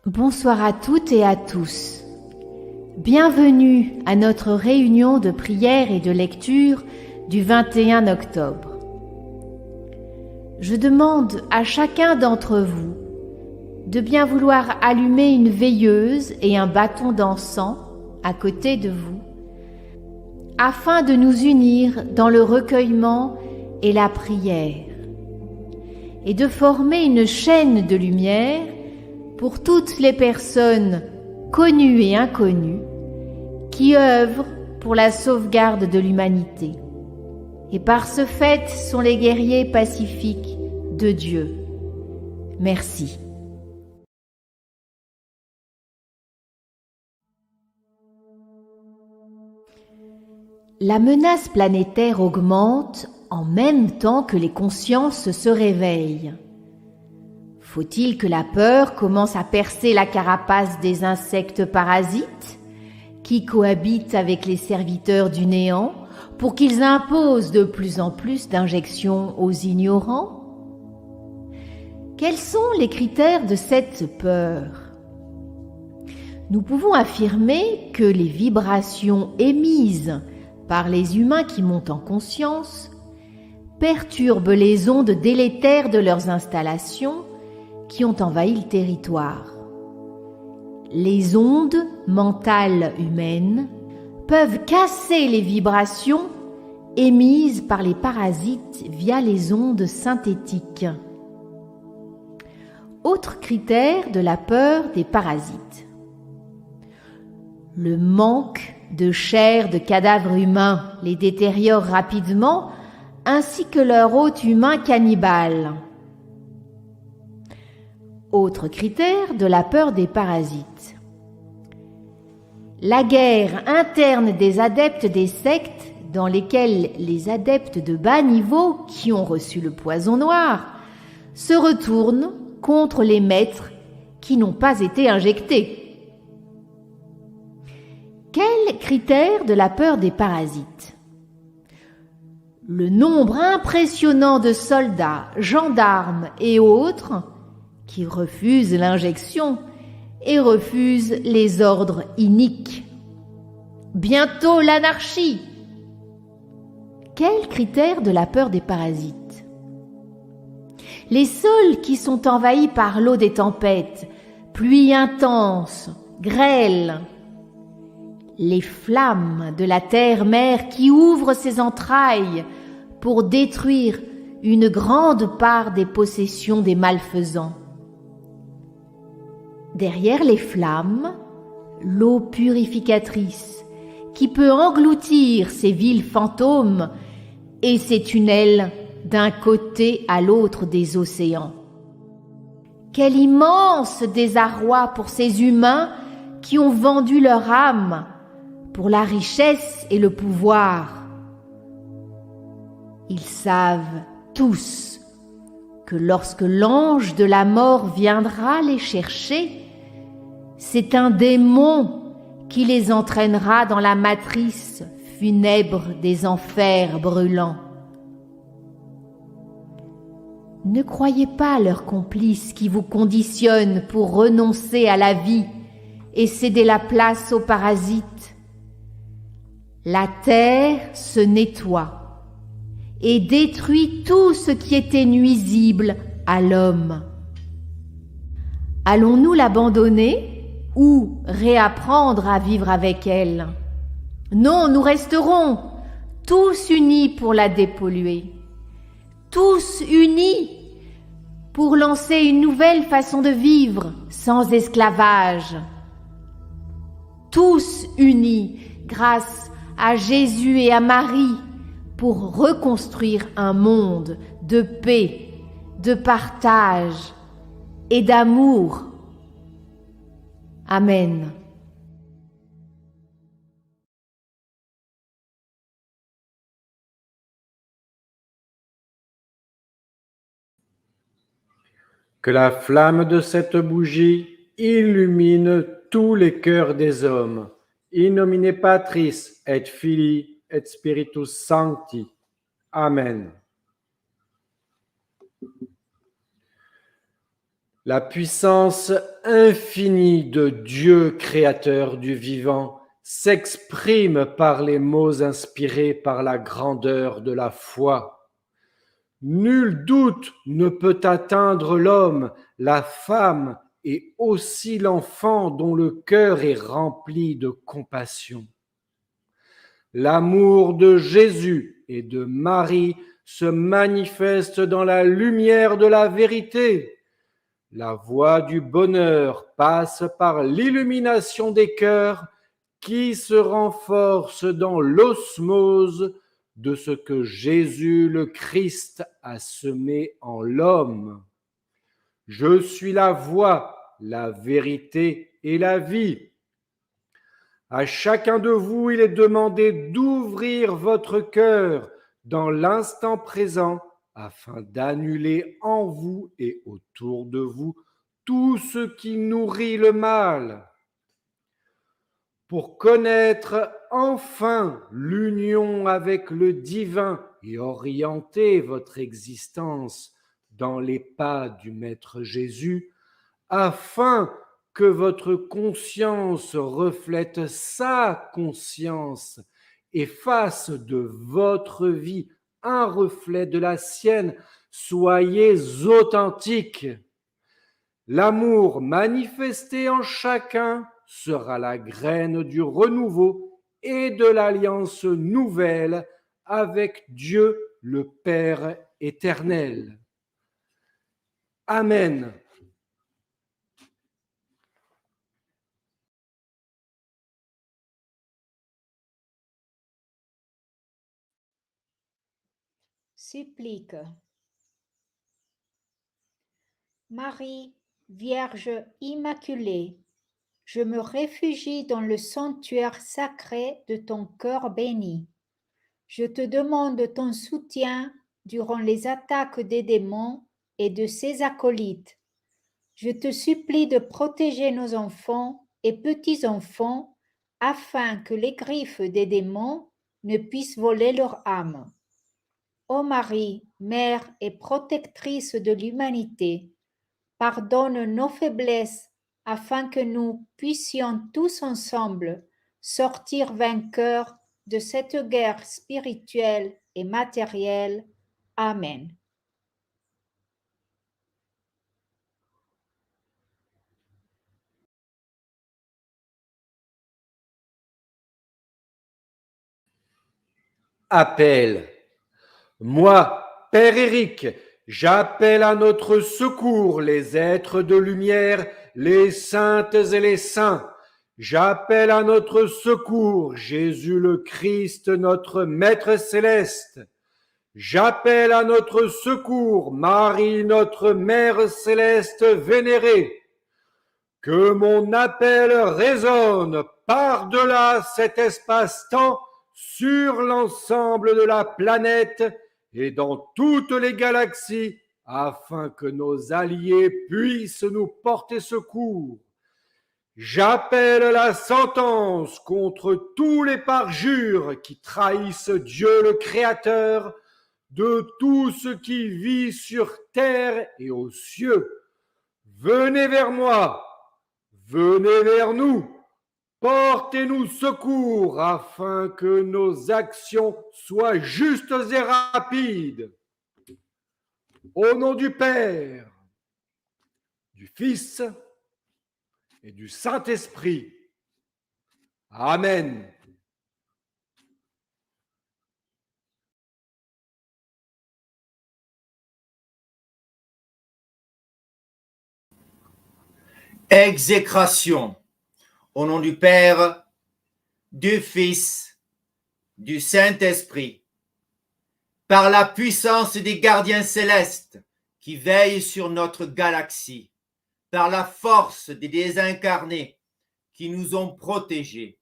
Bonsoir à toutes et à tous. Bienvenue à notre réunion de prière et de lecture du 21 octobre. Je demande à chacun d'entre vous de bien vouloir allumer une veilleuse et un bâton d'encens à côté de vous, afin de nous unir dans le recueillement et la prière, et de former une chaîne de lumière pour toutes les personnes connues et inconnues qui œuvrent pour la sauvegarde de l'humanité et par ce fait sont les guerriers pacifiques de Dieu. Merci. La menace planétaire augmente en même temps que les consciences se réveillent. Faut-il que la peur commence à percer la carapace des insectes parasites qui cohabitent avec les serviteurs du néant pour qu'ils imposent de plus en plus d'injections aux ignorants? Quels sont les critères de cette peur? Nous pouvons affirmer que les vibrations émises par les humains qui montent en conscience perturbent les ondes délétères de leurs installations qui ont envahi le territoire. Les ondes mentales humaines peuvent casser les vibrations émises par les parasites via les ondes synthétiques. Autre critère de la peur des parasites: le manque de chair de cadavres humains les détériore rapidement, ainsi que leur hôte humain cannibale. Autre critère de la peur des parasites: la guerre interne des adeptes des sectes dans lesquelles les adeptes de bas niveau qui ont reçu le poison noir se retournent contre les maîtres qui n'ont pas été injectés. Quel critère de la peur des parasites? Le nombre impressionnant de soldats, gendarmes et autres qui refusent l'injection et refusent les ordres iniques. Bientôt l'anarchie. Quel critère de la peur des parasites? Les sols qui sont envahis par l'eau des tempêtes, pluie intense, grêle. Les flammes de la terre-mère qui ouvrent ses entrailles pour détruire une grande part des possessions des malfaisants. Derrière les flammes, l'eau purificatrice qui peut engloutir ces villes fantômes et ces tunnels d'un côté à l'autre des océans. Quel immense désarroi pour ces humains qui ont vendu leur âme pour la richesse et le pouvoir. Ils savent tous que lorsque l'ange de la mort viendra les chercher, c'est un démon qui les entraînera dans la matrice funèbre des enfers brûlants. Ne croyez pas leurs complices qui vous conditionnent pour renoncer à la vie et céder la place aux parasites. La terre se nettoie et détruit tout ce qui était nuisible à l'homme. Allons-nous l'abandonner ou réapprendre à vivre avec elle? Non, nous resterons tous unis pour la dépolluer, tous unis pour lancer une nouvelle façon de vivre sans esclavage, tous unis grâce à Jésus et à Marie pour reconstruire un monde de paix, de partage et d'amour. Amen. Que la flamme de cette bougie illumine tous les cœurs des hommes. In nomine Patris et Filii et Spiritus Sancti. Amen. La puissance infinie de Dieu créateur du vivant s'exprime par les mots inspirés par la grandeur de la foi. Nul doute ne peut atteindre l'homme, la femme et aussi l'enfant dont le cœur est rempli de compassion. L'amour de Jésus et de Marie se manifeste dans la lumière de la vérité. La voie du bonheur passe par l'illumination des cœurs qui se renforce dans l'osmose de ce que Jésus le Christ a semé en l'homme. Je suis la voie, la vérité et la vie. À chacun de vous, il est demandé d'ouvrir votre cœur dans l'instant présent afin d'annuler en vous et autour de vous tout ce qui nourrit le mal. Pour connaître enfin l'union avec le divin et orienter votre existence dans les pas du Maître Jésus, afin que votre conscience reflète sa conscience et fasse de votre vie un reflet de la sienne, soyez authentiques. L'amour manifesté en chacun sera la graine du renouveau et de l'alliance nouvelle avec Dieu le Père éternel. Amen. Supplique. Marie, Vierge immaculée, je me réfugie dans le sanctuaire sacré de ton cœur béni. Je te demande ton soutien durant les attaques des démons et de ses acolytes. Je te supplie de protéger nos enfants et petits-enfants afin que les griffes des démons ne puissent voler leur âme. Ô Marie, mère et protectrice de l'humanité, pardonne nos faiblesses afin que nous puissions tous ensemble sortir vainqueurs de cette guerre spirituelle et matérielle. Amen. Appel. Moi, Père Éric, j'appelle à notre secours les êtres de lumière, les saintes et les saints. J'appelle à notre secours Jésus le Christ, notre Maître céleste. J'appelle à notre secours Marie, notre Mère céleste vénérée. Que mon appel résonne par-delà cet espace-temps sur l'ensemble de la planète et dans toutes les galaxies, afin que nos alliés puissent nous porter secours. J'appelle la sentence contre tous les parjures qui trahissent Dieu le Créateur de tout ce qui vit sur terre et aux cieux. Venez vers moi, venez vers nous, portez-nous secours afin que nos actions soient justes et rapides. Au nom du Père, du Fils et du Saint-Esprit. Amen. Exécration. Au nom du Père, du Fils, du Saint-Esprit. Par la puissance des gardiens célestes qui veillent sur notre galaxie, par la force des désincarnés qui nous ont protégés,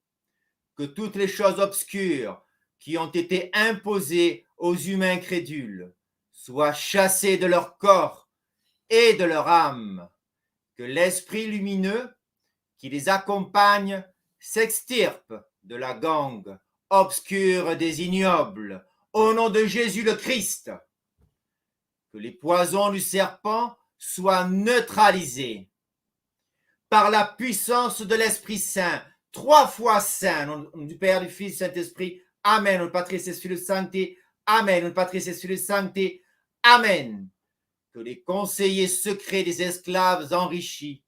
que toutes les choses obscures qui ont été imposées aux humains crédules soient chassées de leur corps et de leur âme, que l'esprit lumineux qui les accompagne s'extirpe de la gangue obscure des ignobles, au nom de Jésus le Christ. Que les poisons du serpent soit neutralisé par la puissance de l'Esprit Saint, 3 fois Saint, au nom du Père, du Fils, du Saint-Esprit. Amen. Au nom du Patris et Spiritus Sancti. Amen. Au nom du Patris et Spiritus Sancti. Amen. Que les conseillers secrets des esclaves enrichis,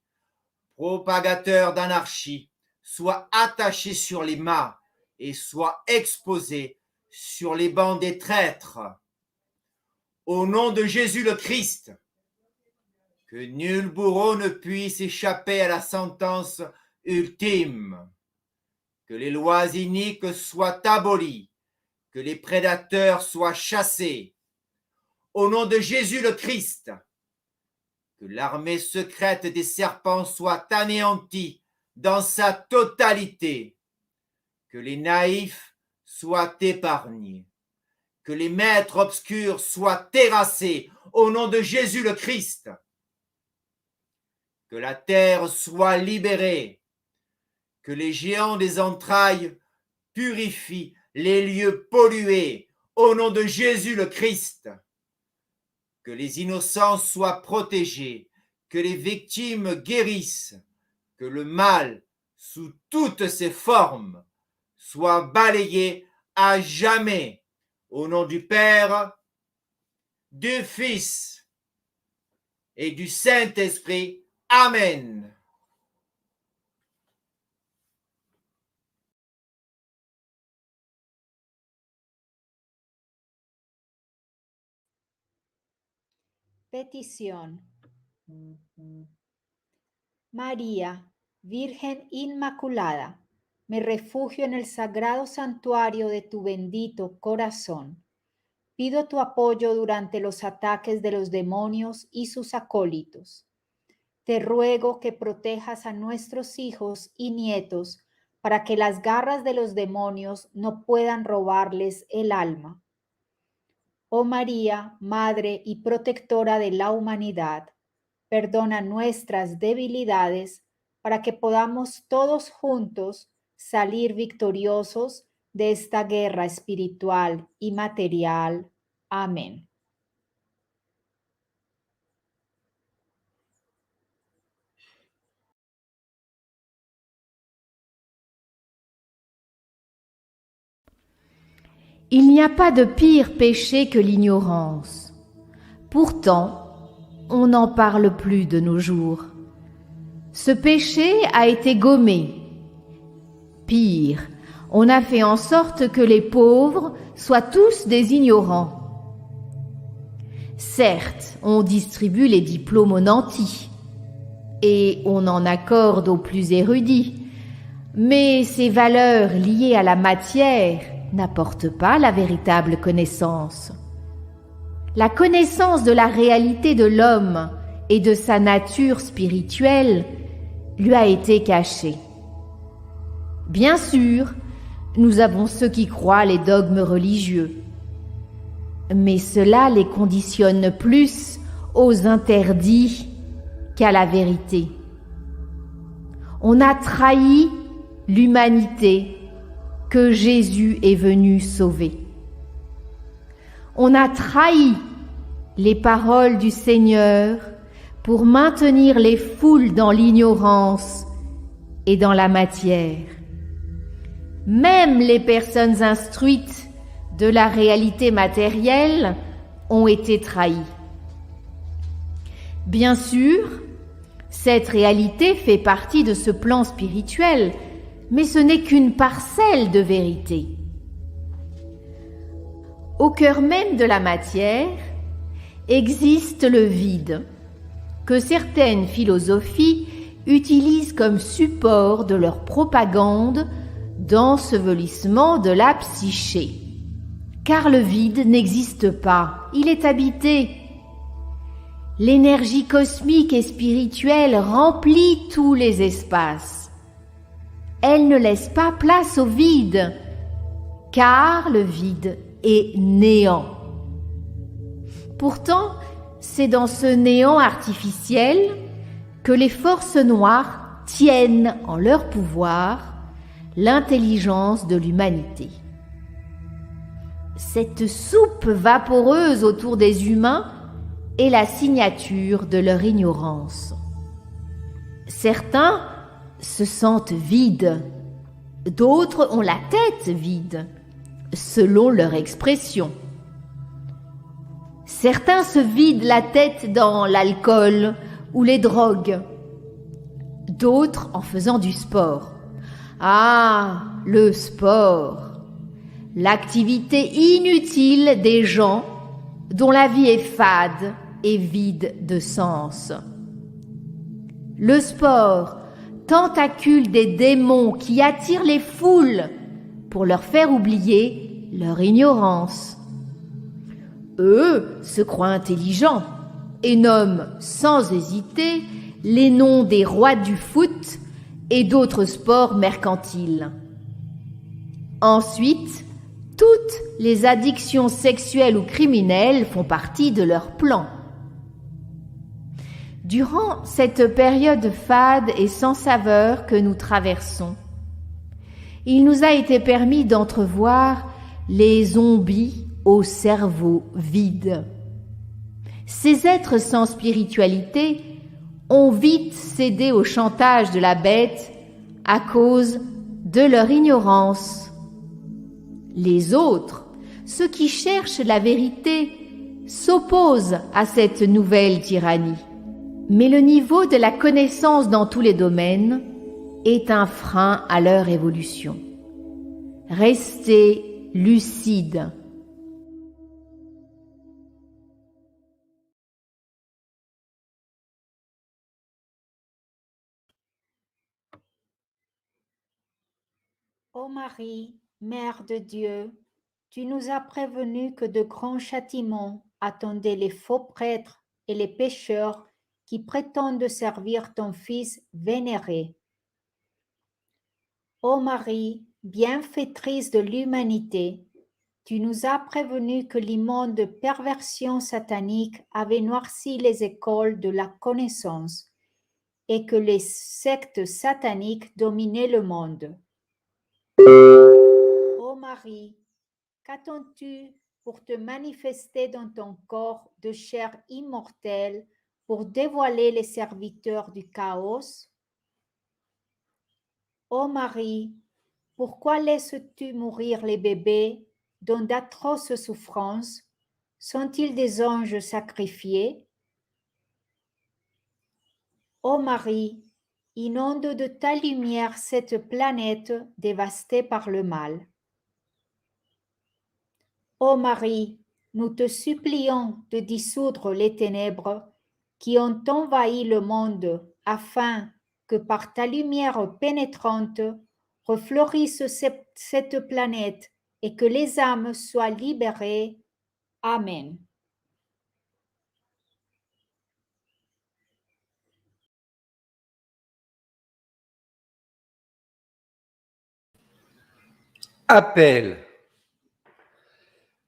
propagateurs d'anarchie, soient attachés sur les mâts et soient exposés sur les bancs des traîtres. Au nom de Jésus le Christ, que nul bourreau ne puisse échapper à la sentence ultime, que les lois iniques soient abolies, que les prédateurs soient chassés. Au nom de Jésus le Christ, que l'armée secrète des serpents soit anéantie dans sa totalité, que les naïfs soient épargnés, que les maîtres obscurs soient terrassés au nom de Jésus le Christ, que la terre soit libérée, que les géants des entrailles purifient les lieux pollués au nom de Jésus le Christ, que les innocents soient protégés, que les victimes guérissent, que le mal, sous toutes ses formes, soit balayé à jamais, au nom du Père, du Fils et du Saint-Esprit. Amen. Petición. María, Virgen Inmaculada, me refugio en el sagrado santuario de tu bendito corazón. Pido tu apoyo durante los ataques de los demonios y sus acólitos. Te ruego que protejas a nuestros hijos y nietos para que las garras de los demonios no puedan robarles el alma. Oh María, Madre y Protectora de la humanidad, perdona nuestras debilidades para que podamos todos juntos salir victoriosos de esta guerra espiritual y material. Amén. Il n'y a pas de pire péché que l'ignorance. Pourtant, on n'en parle plus de nos jours. Ce péché a été gommé. Pire, on a fait en sorte que les pauvres soient tous des ignorants. Certes, on distribue les diplômes aux nantis et on en accorde aux plus érudits, mais ces valeurs liées à la matière n'apportent pas la véritable connaissance. La connaissance de la réalité de l'homme et de sa nature spirituelle lui a été cachée. Bien sûr, nous avons ceux qui croient les dogmes religieux, mais cela les conditionne plus aux interdits qu'à la vérité. On a trahi l'humanité que Jésus est venu sauver. On a trahi les paroles du Seigneur pour maintenir les foules dans l'ignorance et dans la matière. Même les personnes instruites de la réalité matérielle ont été trahies. Bien sûr, cette réalité fait partie de ce plan spirituel, mais ce n'est qu'une parcelle de vérité. Au cœur même de la matière existe le vide, que certaines philosophies utilisent comme support de leur propagande d'ensevelissement de la psyché. Car le vide n'existe pas, il est habité. L'énergie cosmique et spirituelle remplit tous les espaces. Elle ne laisse pas place au vide, car le vide est néant. Pourtant, c'est dans ce néant artificiel que les forces noires tiennent en leur pouvoir l'intelligence de l'humanité. Cette soupe vaporeuse autour des humains est la signature de leur ignorance. Certains se sentent vides, d'autres ont la tête vide, selon leur expression. Certains se vident la tête dans l'alcool ou les drogues, d'autres en faisant du sport. Ah, le sport, l'activité inutile des gens dont la vie est fade et vide de sens. Le sport, tentacule des démons qui attirent les foules pour leur faire oublier leur ignorance. Eux se croient intelligents et nomment sans hésiter les noms des rois du foot et d'autres sports mercantiles. Ensuite, toutes les addictions sexuelles ou criminelles font partie de leur plan. Durant cette période fade et sans saveur que nous traversons, il nous a été permis d'entrevoir les zombies au cerveau vide. Ces êtres sans spiritualité ont vite cédé au chantage de la bête à cause de leur ignorance. Les autres, ceux qui cherchent la vérité, s'opposent à cette nouvelle tyrannie. Mais le niveau de la connaissance dans tous les domaines est un frein à leur évolution. Restez lucides. Ô Marie, Mère de Dieu, tu nous as prévenus que de grands châtiments attendaient les faux prêtres et les pécheurs qui prétendent servir ton Fils vénéré. Ô Marie, bienfaitrice de l'humanité, tu nous as prévenus que l'immonde perversion satanique avait noirci les écoles de la connaissance et que les sectes sataniques dominaient le monde. Ô Marie, qu'attends-tu pour te manifester dans ton corps de chair immortelle pour dévoiler les serviteurs du chaos? Ô Marie, pourquoi laisses-tu mourir les bébés dont d'atroces souffrances? Sont-ils des anges sacrifiés? Ô Marie, inonde de ta lumière cette planète dévastée par le mal. Ô Marie, nous te supplions de dissoudre les ténèbres qui ont envahi le monde afin que par ta lumière pénétrante refleurisse cette planète et que les âmes soient libérées. Amen. Appel.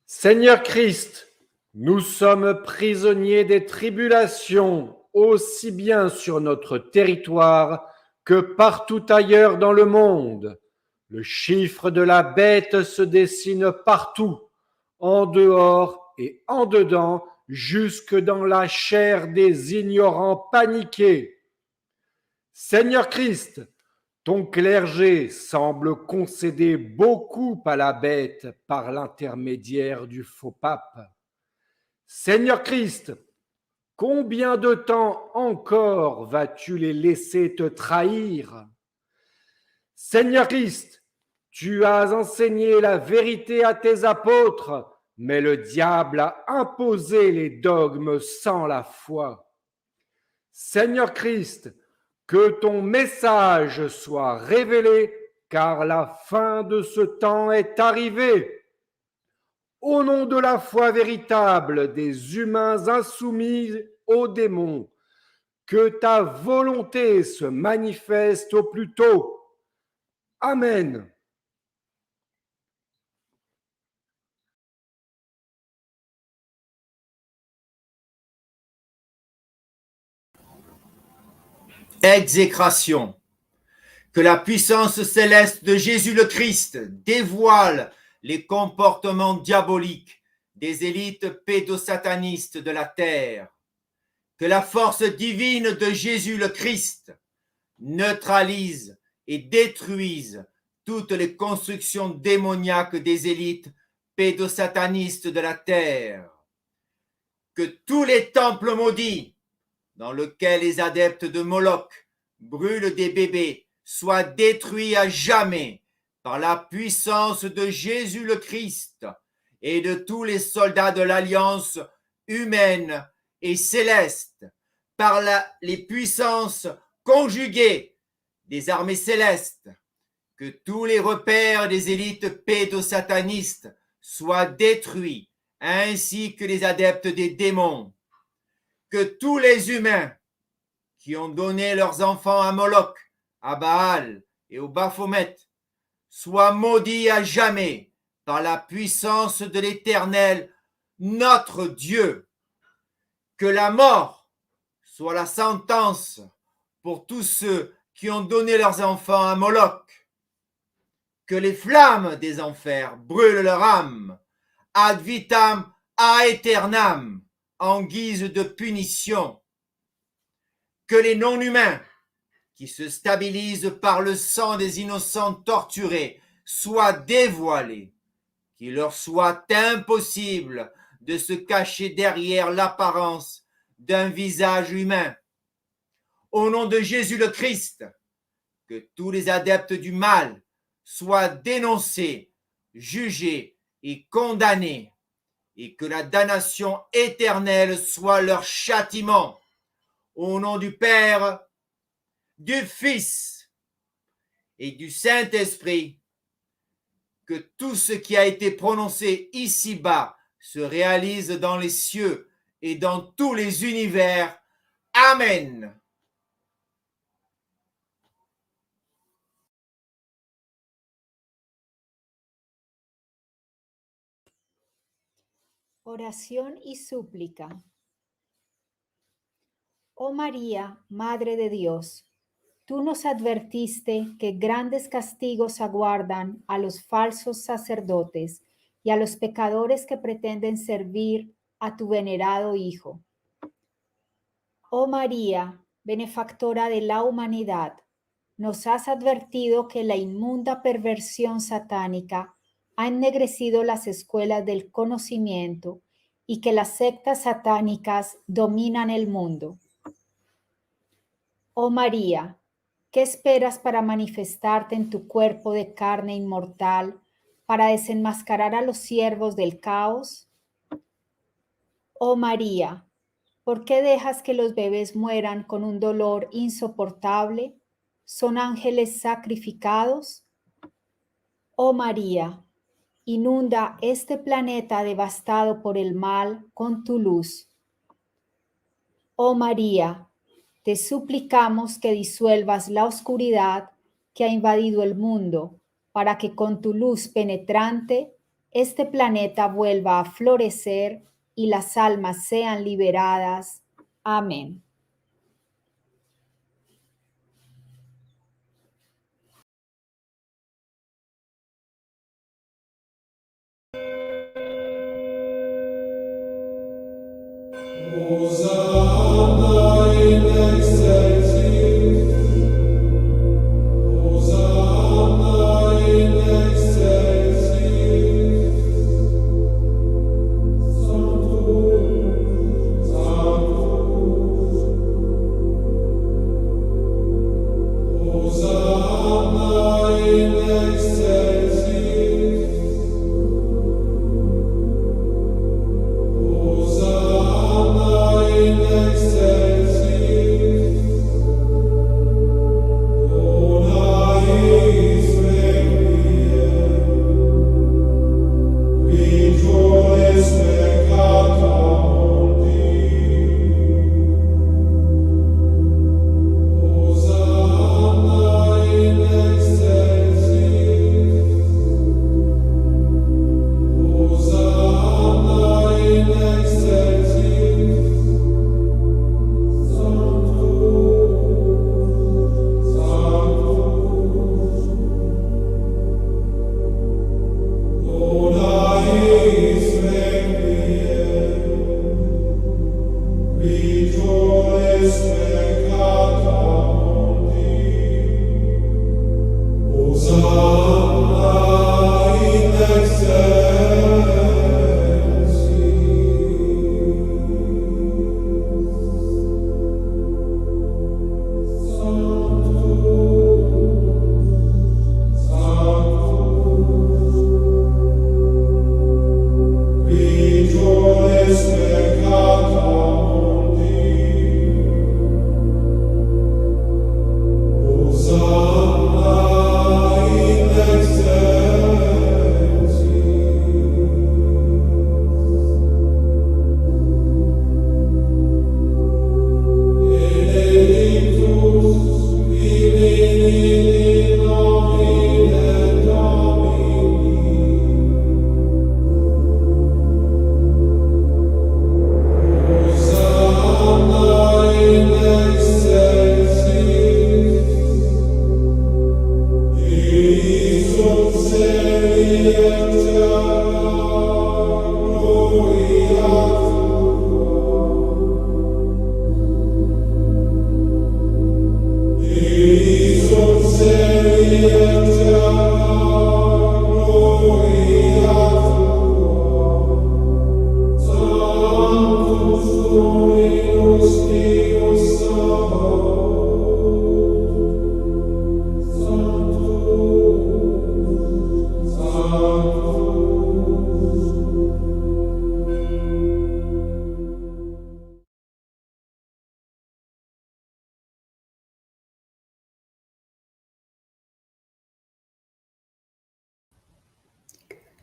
Seigneur Christ, nous sommes prisonniers des tribulations, aussi bien sur notre territoire que partout ailleurs dans le monde. Le chiffre de la bête se dessine partout, en dehors et en dedans, jusque dans la chair des ignorants paniqués. Seigneur Christ, ton clergé semble concéder beaucoup à la bête par l'intermédiaire du faux pape. Seigneur Christ, combien de temps encore vas-tu les laisser te trahir? Seigneur Christ, tu as enseigné la vérité à tes apôtres, mais le diable a imposé les dogmes sans la foi. Seigneur Christ, que ton message soit révélé, car la fin de ce temps est arrivée. Au nom de la foi véritable des humains insoumis aux démons, que ta volonté se manifeste au plus tôt. Amen. Exécration. Que la puissance céleste de Jésus le Christ dévoile les comportements diaboliques des élites pédosatanistes de la terre que la force divine de Jésus le Christ neutralise et détruise toutes les constructions démoniaques des élites pédosatanistes de la terre. Que tous les temples maudits dans lesquels les adeptes de Moloch brûlent des bébés soient détruits à jamais par la puissance de Jésus le Christ et de tous les soldats de l'alliance humaine et céleste, par les puissances conjuguées des armées célestes, que tous les repères des élites pédosatanistes soient détruits, ainsi que les adeptes des démons, que tous les humains qui ont donné leurs enfants à Moloch, à Baal et au Baphomet soient maudits à jamais par la puissance de l'Éternel, notre Dieu. Que la mort soit la sentence pour tous ceux qui ont donné leurs enfants à Moloch. Que les flammes des enfers brûlent leur âme, ad vitam aeternam, en guise de punition. Que les non-humains qui se stabilisent par le sang des innocents torturés soient dévoilés, qu'il leur soit impossible de se cacher derrière l'apparence d'un visage humain. Au nom de Jésus le Christ, que tous les adeptes du mal soient dénoncés, jugés et condamnés, et que la damnation éternelle soit leur châtiment. Au nom du Père, du Fils et du Saint-Esprit, que tout ce qui a été prononcé ici-bas se réalise dans les cieux et dans tous les univers. Amen. Oración y súplica. Oh María, Madre de Dios, tú nos advertiste que grandes castigos aguardan a los falsos sacerdotes y a los pecadores que pretenden servir a tu venerado Hijo. Oh María, benefactora de la humanidad, nos has advertido que la inmunda perversión satánica ha ennegrecido las escuelas del conocimiento y que las sectas satánicas dominan el mundo. Oh María, ¿qué esperas para manifestarte en tu cuerpo de carne inmortal para desenmascarar a los siervos del caos? Oh María, ¿por qué dejas que los bebés mueran con un dolor insoportable? ¿Son ángeles sacrificados? Oh María, inunda este planeta devastado por el mal con tu luz. Oh María, te suplicamos que disuelvas la oscuridad que ha invadido el mundo para que con tu luz penetrante este planeta vuelva a florecer y las almas sean liberadas. Amén. Hosanna in excelsis, Hosanna in excelsis, Sanctus, Sanctus, Hosanna in excelsis, Hosanna in excelsis, Ona eis requiem, Virtues peccata mundi, Hosanna in excelsis,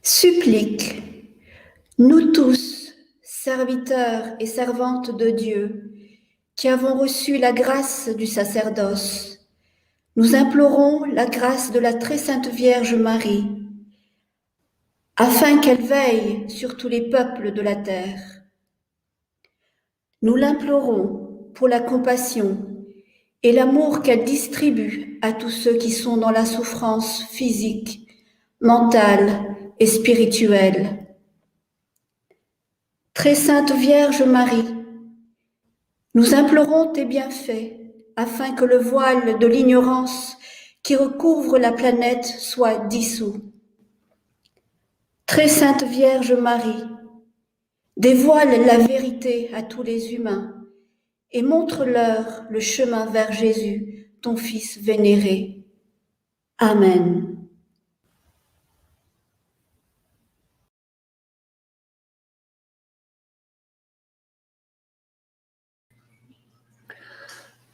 Supplique. Nous tous, serviteurs et servantes de Dieu, qui avons reçu la grâce du sacerdoce, nous implorons la grâce de la très sainte Vierge Marie, afin qu'elle veille sur tous les peuples de la terre. Nous l'implorons pour la compassion et l'amour qu'elle distribue à tous ceux qui sont dans la souffrance physique, mentale et spirituelle. Très sainte Vierge Marie, nous implorons tes bienfaits afin que le voile de l'ignorance qui recouvre la planète soit dissous. Très sainte Vierge Marie, dévoile la vérité à tous les humains et montre-leur le chemin vers Jésus, ton Fils vénéré. Amen.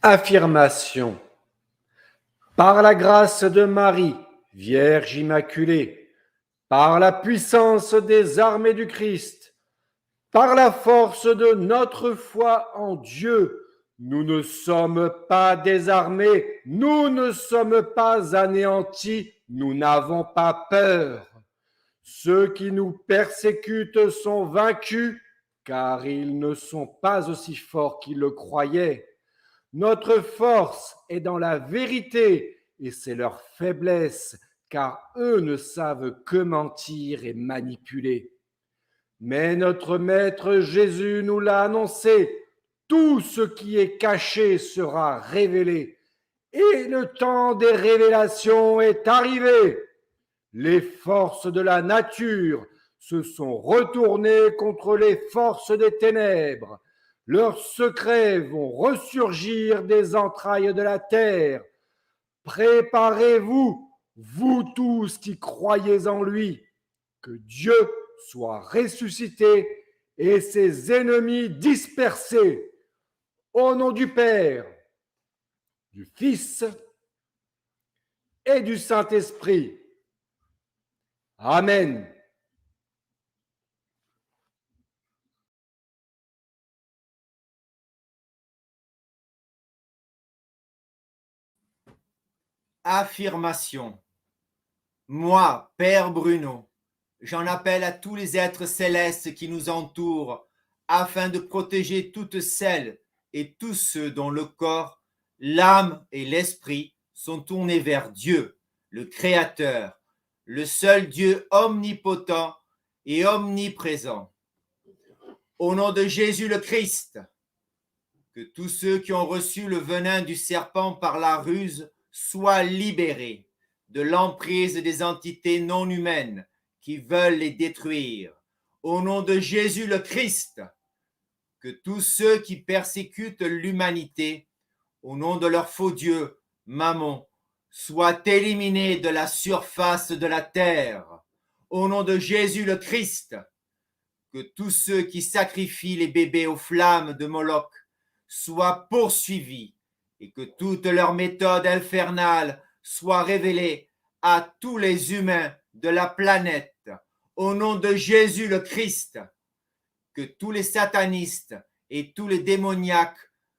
Affirmation. Par la grâce de Marie, Vierge Immaculée, par la puissance des armées du Christ, par la force de notre foi en Dieu, nous ne sommes pas désarmés, nous ne sommes pas anéantis, nous n'avons pas peur. Ceux qui nous persécutent sont vaincus, car ils ne sont pas aussi forts qu'ils le croyaient. Notre force est dans la vérité, et c'est leur faiblesse, car eux ne savent que mentir et manipuler. Mais notre Maître Jésus nous l'a annoncé, tout ce qui est caché sera révélé, et le temps des révélations est arrivé. Les forces de la nature se sont retournées contre les forces des ténèbres. Leurs secrets vont ressurgir des entrailles de la terre. Préparez-vous, vous tous qui croyez en lui, que Dieu soit ressuscité et ses ennemis dispersés. Au nom du Père, du Fils et du Saint-Esprit. Amen. Affirmation. Moi, Père Bruno, j'en appelle à tous les êtres célestes qui nous entourent afin de protéger toutes celles et tous ceux dont le corps, l'âme et l'esprit sont tournés vers Dieu, le Créateur, le seul Dieu omnipotent et omniprésent. Au nom de Jésus le Christ, que tous ceux qui ont reçu le venin du serpent par la ruse soient libérés de l'emprise des entités non humaines qui veulent les détruire. Au nom de Jésus le Christ, que tous ceux qui persécutent l'humanité, au nom de leur faux Dieu, Mammon, soient éliminés de la surface de la terre. Au nom de Jésus le Christ, que tous ceux qui sacrifient les bébés aux flammes de Moloch soient poursuivis et que toutes leurs méthodes infernales soient révélées à tous les humains de la planète. Au nom de Jésus le Christ, que tous les satanistes et tous les démoniaques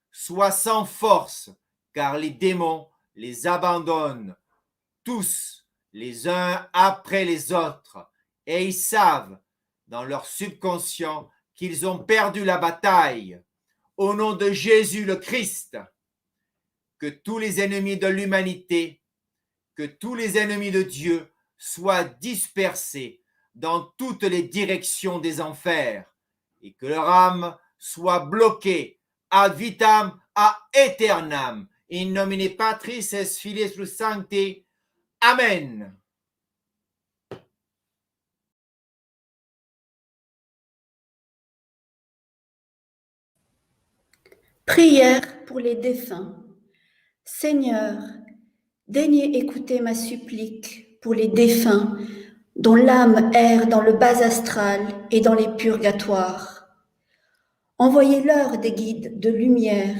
soient sans force, car les démons les abandonnent tous les uns après les autres, et ils savent dans leur subconscient qu'ils ont perdu la bataille. Au nom de Jésus le Christ, que tous les ennemis de l'humanité, que tous les ennemis de Dieu soient dispersés dans toutes les directions des enfers et que leur âme soit bloquée ad vitam a aeternam. In nomine Patris et Filii et Sancti. Amen. Prière pour les défunts. Seigneur, daignez écouter ma supplique pour les défunts dont l'âme erre dans le bas astral et dans les purgatoires. Envoyez-leur des guides de lumière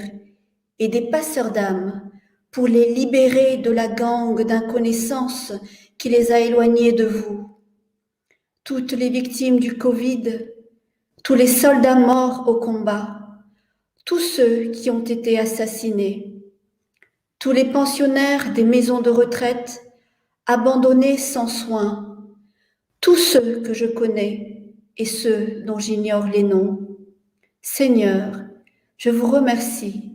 et des passeurs d'âme pour les libérer de la gangue d'inconnaissance qui les a éloignés de vous. Toutes les victimes du Covid, tous les soldats morts au combat, tous ceux qui ont été assassinés, tous les pensionnaires des maisons de retraite abandonnés sans soins, tous ceux que je connais et ceux dont j'ignore les noms. Seigneur, je vous remercie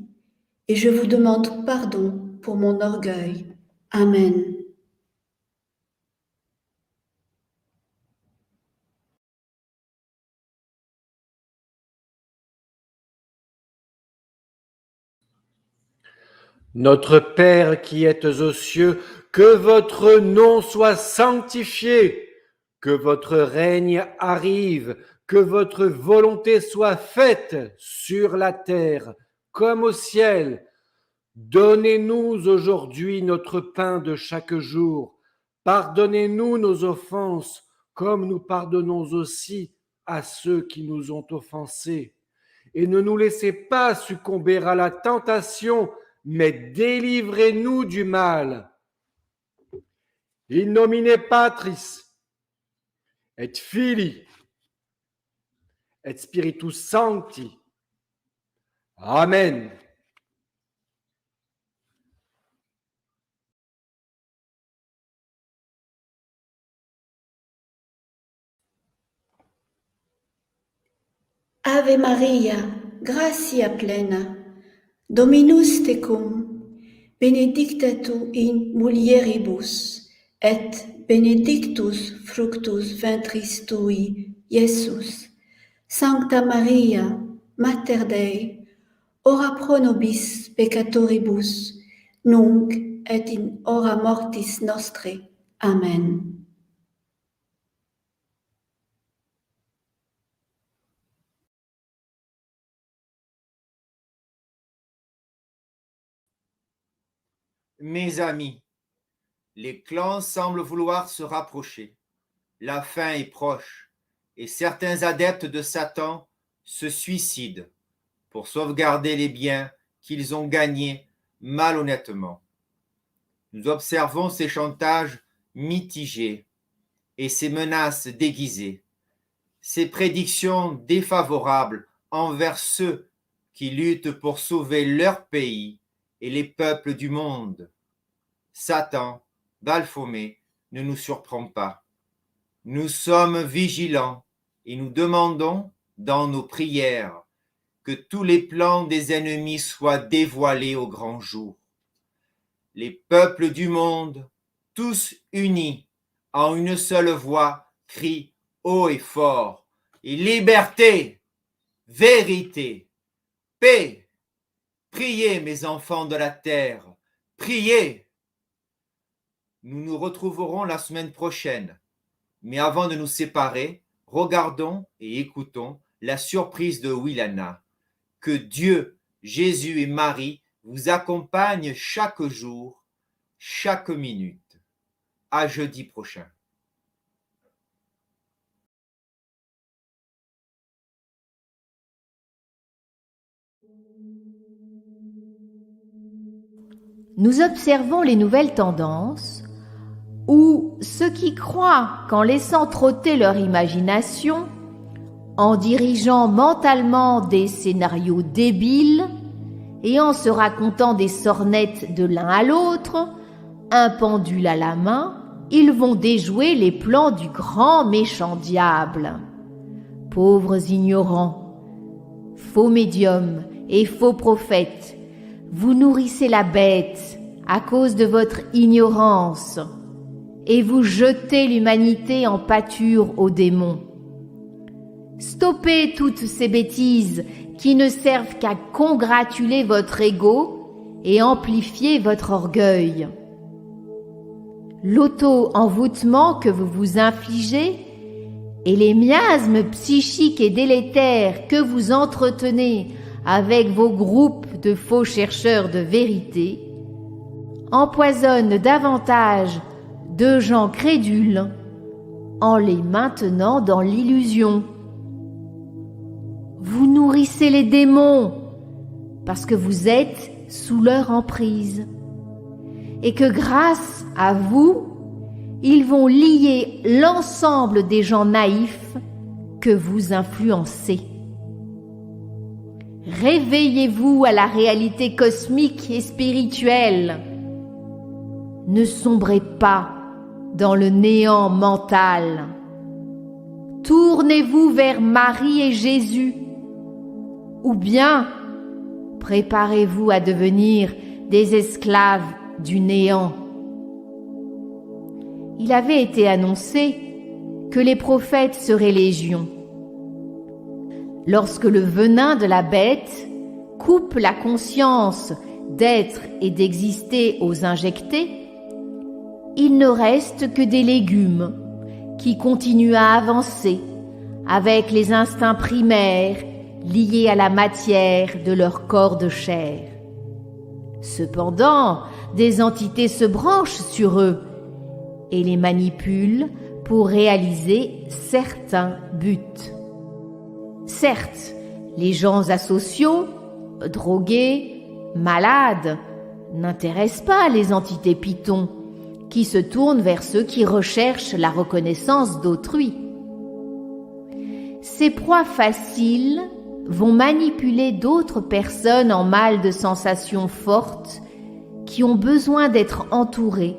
et je vous demande pardon pour mon orgueil. Amen. Notre Père qui êtes aux cieux, que votre nom soit sanctifié, que votre règne arrive, que votre volonté soit faite sur la terre comme au ciel. Donnez-nous aujourd'hui notre pain de chaque jour. Pardonnez-nous nos offenses, comme nous pardonnons aussi à ceux qui nous ont offensés. Et ne nous laissez pas succomber à la tentation, mais délivrez-nous du mal. In nomine Patris, et Filii, et Spiritus Sancti. Amen. Ave Maria, gratia plena, Dominus tecum, benedicta tu in mulieribus, et benedictus fructus ventris tui, Iesus. Sancta Maria, Mater Dei, ora pro nobis peccatoribus, nunc et in hora mortis nostre. Amen. Mes amis, les clans semblent vouloir se rapprocher. La fin est proche et certains adeptes de Satan se suicident pour sauvegarder les biens qu'ils ont gagnés malhonnêtement. Nous observons ces chantages mitigés et ces menaces déguisées, ces prédictions défavorables envers ceux qui luttent pour sauver leur pays et les peuples du monde. Satan, Baphomet, ne nous surprend pas. Nous sommes vigilants et nous demandons dans nos prières que tous les plans des ennemis soient dévoilés au grand jour. Les peuples du monde, tous unis en une seule voix, crient haut et fort, et liberté, vérité, paix. Priez, mes enfants de la terre, priez. Nous nous retrouverons la semaine prochaine. Mais avant de nous séparer, regardons et écoutons la surprise de Wilana. Que Dieu, Jésus et Marie vous accompagnent chaque jour, chaque minute. À jeudi prochain. Nous observons les nouvelles tendances où ceux qui croient qu'en laissant trotter leur imagination, en dirigeant mentalement des scénarios débiles et en se racontant des sornettes de l'un à l'autre, un pendule à la main, ils vont déjouer les plans du grand méchant diable. Pauvres ignorants, faux médiums et faux prophètes, vous nourrissez la bête à cause de votre ignorance et vous jetez l'humanité en pâture aux démons. Stoppez toutes ces bêtises qui ne servent qu'à congratuler votre ego et amplifier votre orgueil. L'auto-envoûtement que vous vous infligez et les miasmes psychiques et délétères que vous entretenez avec vos groupes de faux chercheurs de vérité empoisonnent davantage de gens crédules en les maintenant dans l'illusion. Vous nourrissez les démons parce que vous êtes sous leur emprise et que grâce à vous, ils vont lier l'ensemble des gens naïfs que vous influencez. Réveillez-vous à la réalité cosmique et spirituelle. Ne sombrez pas dans le néant mental. Tournez-vous vers Marie et Jésus, ou bien préparez-vous à devenir des esclaves du néant. Il avait été annoncé que les prophètes seraient légion. Lorsque le venin de la bête coupe la conscience d'être et d'exister aux injectés, il ne reste que des légumes qui continuent à avancer avec les instincts primaires liés à la matière de leur corps de chair. Cependant, des entités se branchent sur eux et les manipulent pour réaliser certains buts. Certes, les gens asociaux, drogués, malades, n'intéressent pas les entités pitons qui se tournent vers ceux qui recherchent la reconnaissance d'autrui. Ces proies faciles vont manipuler d'autres personnes en mal de sensations fortes qui ont besoin d'être entourées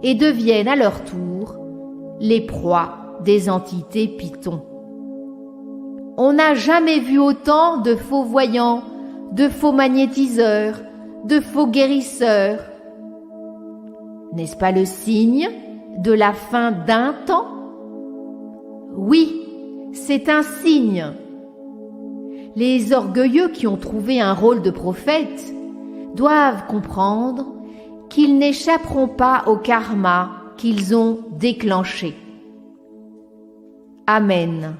et deviennent à leur tour les proies des entités pitons. On n'a jamais vu autant de faux voyants, de faux magnétiseurs, de faux guérisseurs. N'est-ce pas le signe de la fin d'un temps? Oui, c'est un signe. Les orgueilleux qui ont trouvé un rôle de prophète doivent comprendre qu'ils n'échapperont pas au karma qu'ils ont déclenché. Amen.